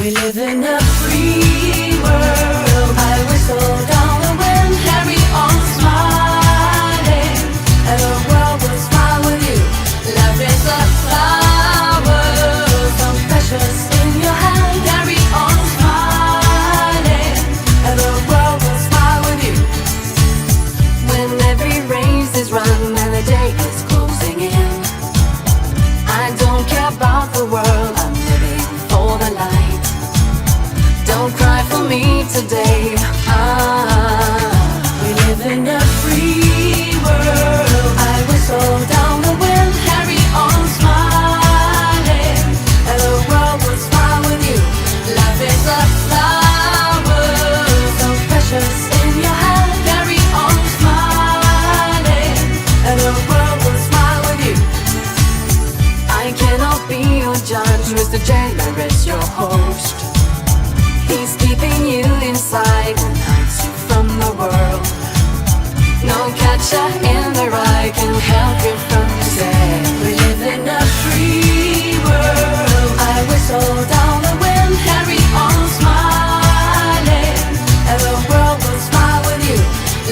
We live in a free world. I whistle down the wind, carry on smiling, and the world will smile with you. Life is a flower, so precious in your hand. Carry on smiling, and the world will smile with you. When every race is run and the day is closing in, I don't care about the world, I'm living for the light. Don't cry for me today. We live in a free world. I whistle down the wind, carry on smiling, and the world will smile with you. Life is a flower, so precious in your hand. Carry on smiling, and the world will smile with you. I cannot be your judge, Mr. Jailer is your host. He's keeping you inside and hides you from the world. No catcher in the rye can help you from today. We live in a free world. I whistle down the wind, carry on smiling, and the world will smile with you.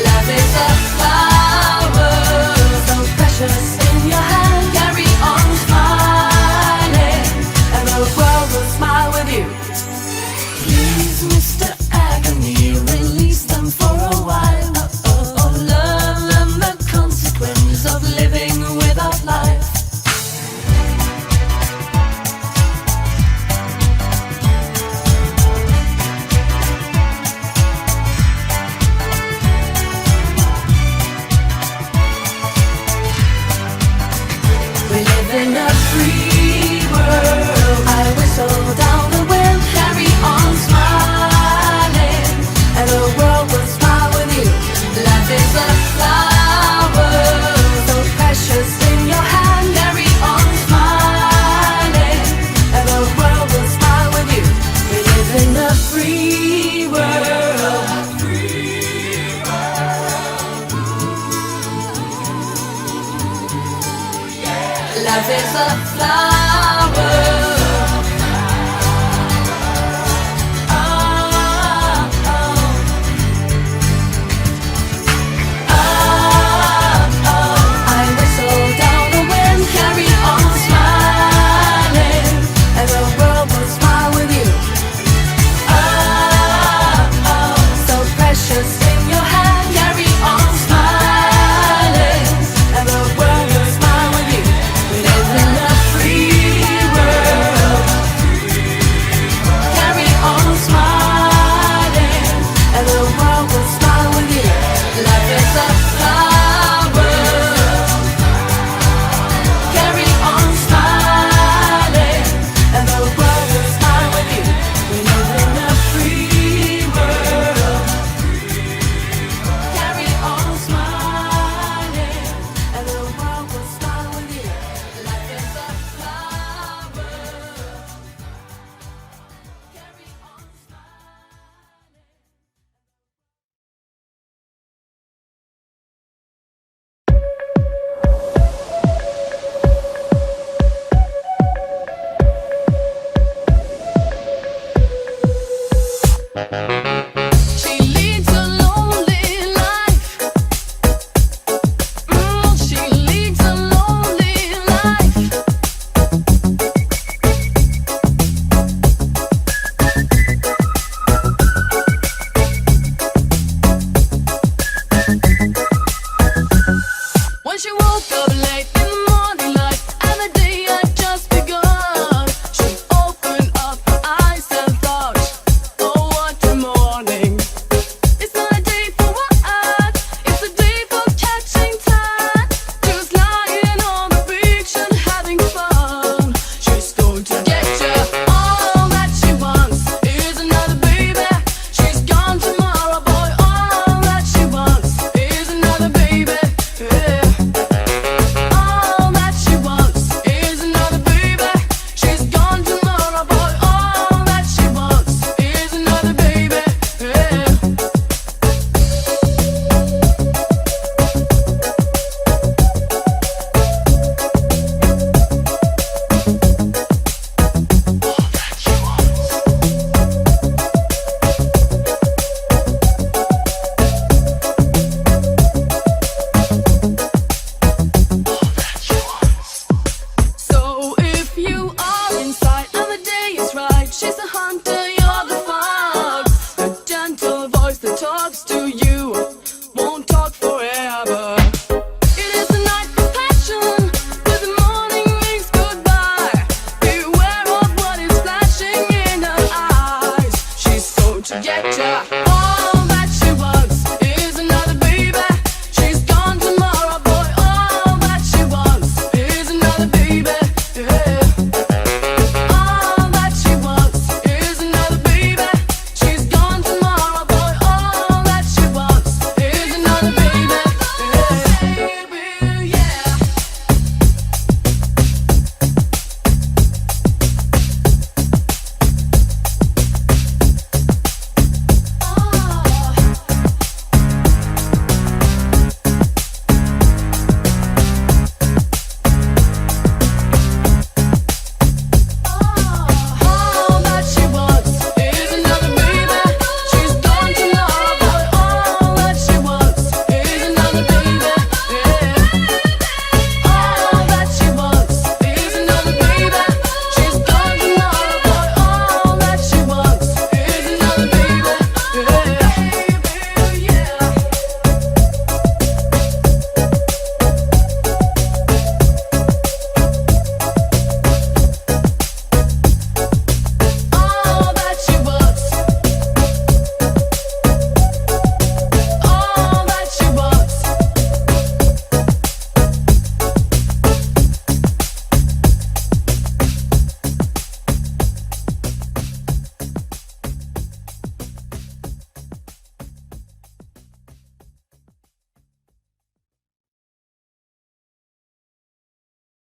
Love is a flower, so precious in your hand. Carry on smiling, and the world will smile with you. Please, Mr. Agony, release them for a while. Learn the consequence of living without life. We live in a free world. I whistle down the wind, carry on smiling, and the world will smile with you. Life is a flower, so precious in your hand. Carry on smiling, and the world will smile with you. We live in a free world. Life is a flower.